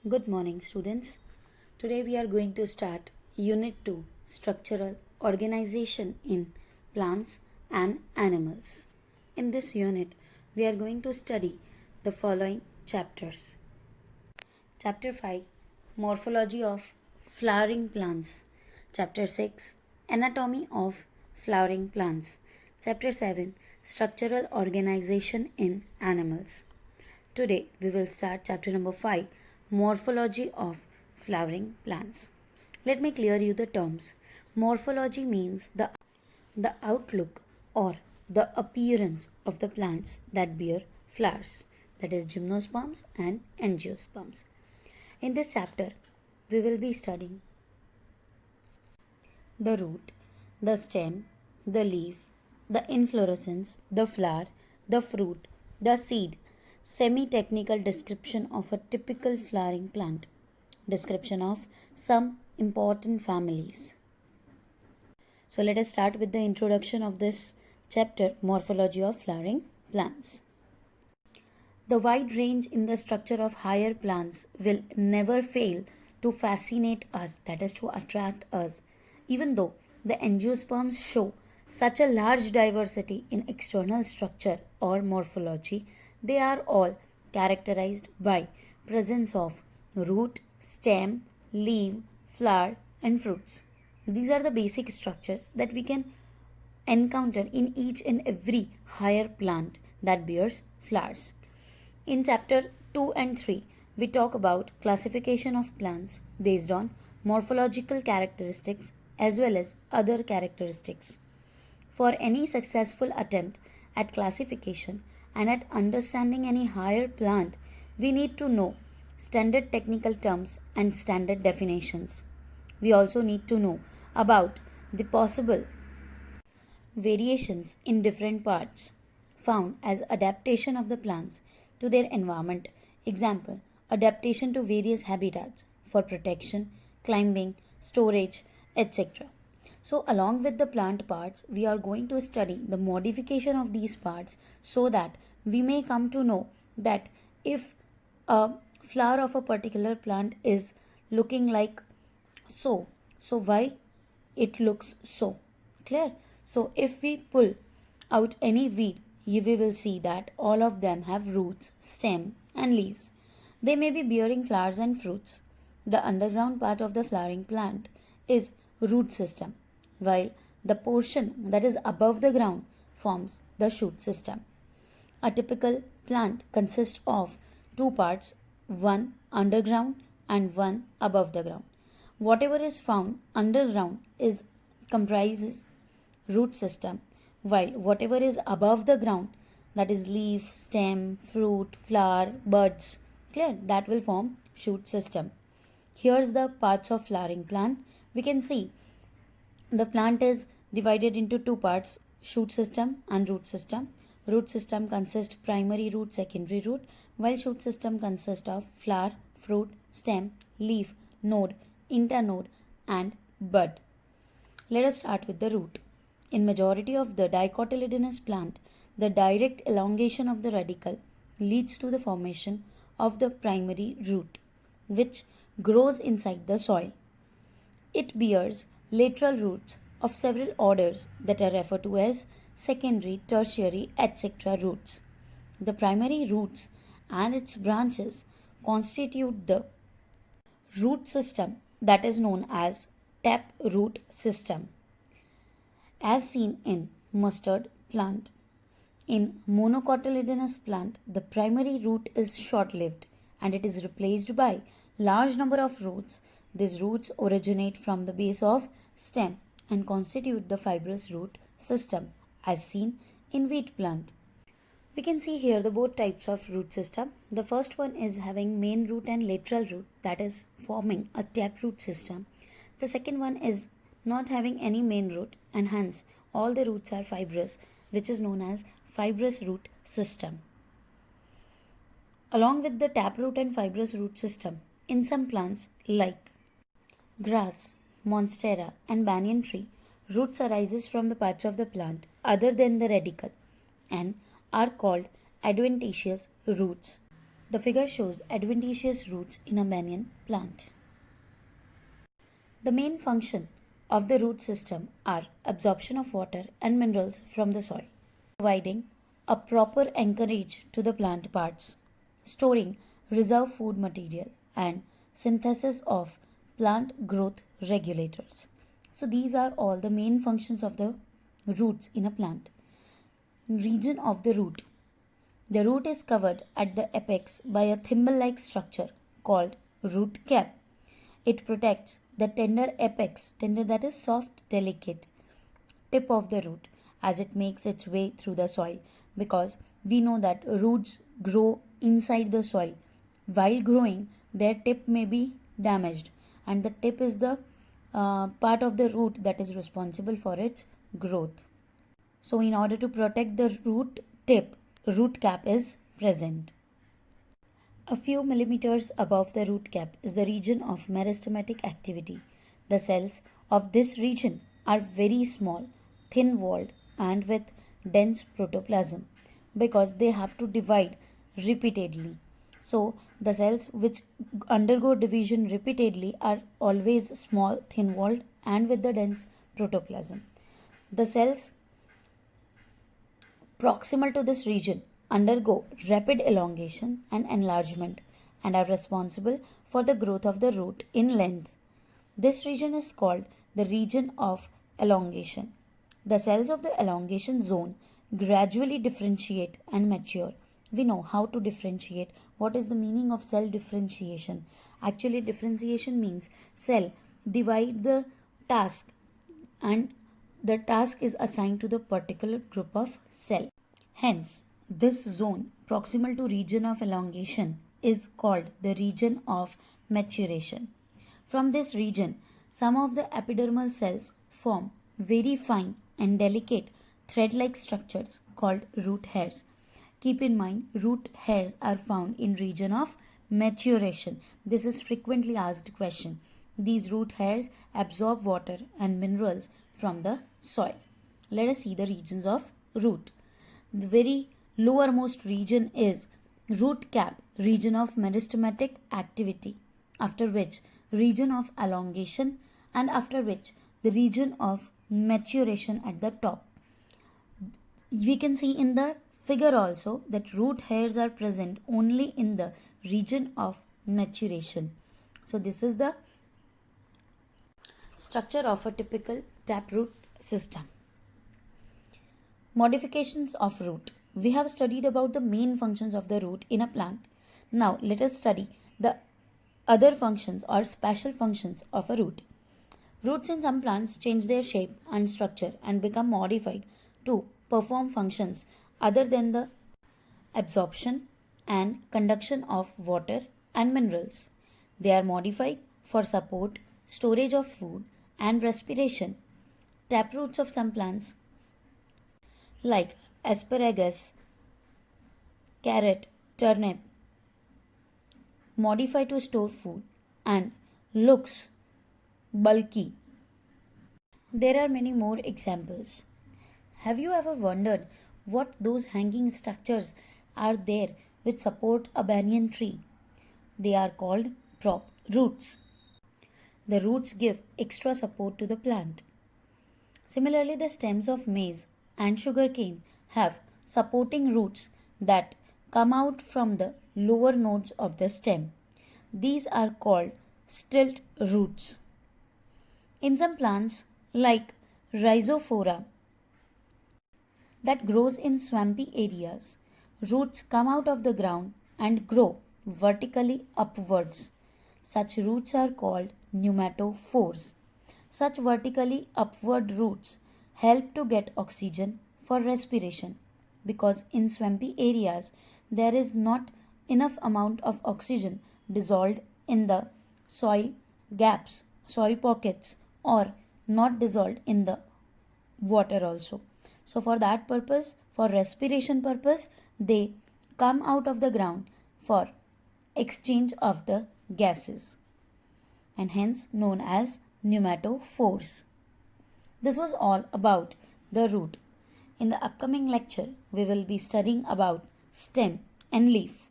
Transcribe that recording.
Good morning, students. Today we are going to start Unit 2 Structural Organization in Plants and Animals. In this unit, we are going to study the following chapters. Chapter 5 Morphology of Flowering Plants. Chapter 6 Anatomy of Flowering Plants. Chapter 7 Structural Organization in Animals. Today we will start chapter number 5 Morphology of Flowering Plants. Let me clear you the terms. Morphology means the outlook or the appearance of the plants that bear flowers, that is gymnosperms and angiosperms. In this chapter, we will be studying the root, the stem, the leaf, the inflorescence, the flower, the fruit, the seed, semi-technical description of a typical flowering plant, description of some important families. So let us start with the introduction of this chapter, Morphology of Flowering Plants. The wide range in the structure of higher plants will never fail to fascinate us, that is to attract us, even though the angiosperms show such a large diversity in external structure or morphology. They are all characterized by presence of root, stem, leaf, flower and fruits. These are the basic structures that we can encounter in each and every higher plant that bears flowers. In chapter 2 and 3, we talk about classification of plants based on morphological characteristics as well as other characteristics. For any successful attempt at classification and at understanding any higher plant, we need to know standard technical terms and standard definitions. We also need to know about the possible variations in different parts found as adaptation of the plants to their environment. Example, adaptation to various habitats for protection, climbing, storage, etc. So along with the plant parts, we are going to study the modification of these parts so that we may come to know that if a flower of a particular plant is looking like so why it looks so. Clear? So if we pull out any weed, we will see that all of them have roots, stem and leaves. They may be bearing flowers and fruits. The underground part of the flowering plant is root system, while the portion that is above the ground forms the shoot system. A typical plant consists of two parts, one underground and one above the ground. Whatever is found underground is comprises root system, while whatever is above the ground, that is leaf, stem, fruit, flower, buds, clear, that will form shoot system. Here's the parts of flowering plant. We can see the plant is divided into two parts, shoot system and root system. Root system consists primary root, secondary root, while shoot system consists of flower, fruit, stem, leaf, node, internode and bud. Let us start with the root. In majority of the dicotyledonous plant, the direct elongation of the radicle leads to the formation of the primary root, which grows inside the soil. It bears lateral roots of several orders that are referred to as secondary, tertiary, etc. roots. The primary roots and its branches constitute the root system that is known as tap root system, as seen in mustard plant. In monocotyledonous plant, the primary root is short-lived and it is replaced by large number of roots. These roots originate from the base of stem and constitute the fibrous root system, as seen in wheat plant. We can see here the both types of root system. The first one is having main root and lateral root, that is forming a taproot system. The second one is not having any main root and hence all the roots are fibrous, which is known as fibrous root system. Along with the taproot and fibrous root system, in some plants like grass, Monstera and banyan tree, roots arises from the parts of the plant other than the radicle and are called adventitious roots. The figure shows adventitious roots in a banyan plant. The main function of the root system are absorption of water and minerals from the soil, providing a proper anchorage to the plant parts, storing reserve food material, and synthesis of plant growth regulators. So these are all the main functions of the roots in a plant. Region of the root. The root is covered at the apex by a thimble-like structure called root cap. It protects the tender apex, tender that is soft, delicate tip of the root as it makes its way through the soil, because we know that roots grow inside the soil. While growing, their tip may be damaged, and the tip is the part of the root that is responsible for its growth. So in order to protect the root tip, root cap is present. A few millimeters above the root cap is the region of meristematic activity. The cells of this region are very small, thin-walled, and with dense protoplasm because they have to divide repeatedly. So the cells which undergo division repeatedly are always small, thin-walled, and with the dense protoplasm. The cells proximal to this region undergo rapid elongation and enlargement and are responsible for the growth of the root in length. This region is called the region of elongation. The cells of the elongation zone gradually differentiate and mature. We know how to differentiate. What is the meaning of cell differentiation? Actually, differentiation means cell divide the task and the task is assigned to the particular group of cell. Hence, this zone proximal to region of elongation is called the region of maturation. From this region, some of the epidermal cells form very fine and delicate thread-like structures called root hairs. Keep in mind, root hairs are found in region of maturation. This is frequently asked question. These root hairs absorb water and minerals from the soil. Let us see the regions of root. The very lowermost region is root cap, region of meristematic activity, after which region of elongation, and after which the region of maturation at the top. We can see in the figure also that root hairs are present only in the region of maturation. So this is the structure of a typical taproot system. Modifications of root. We have studied about the main functions of the root in a plant. Now let us study the other functions or special functions of a root. Roots in some plants change their shape and structure and become modified to perform functions other than the absorption and conduction of water and minerals. They are modified for support, storage of food, and respiration. Taproots of some plants like asparagus, carrot, turnip modify to store food and looks bulky. There are many more examples. Have you ever wondered what those hanging structures are there which support a banyan tree? They are called prop roots. The roots give extra support to the plant. Similarly, the stems of maize and sugarcane have supporting roots that come out from the lower nodes of the stem. These are called stilt roots. In some plants like rhizophora that grows in swampy areas, roots come out of the ground and grow vertically upwards. Such roots are called pneumatophores. Such vertically upward roots help to get oxygen for respiration, because in swampy areas there is not enough amount of oxygen dissolved in the soil gaps, soil pockets, or not dissolved in the water also. So for that purpose, for respiration purpose, they come out of the ground for exchange of the gases and hence known as pneumatophores. This was all about the root. In the upcoming lecture, we will be studying about stem and leaf.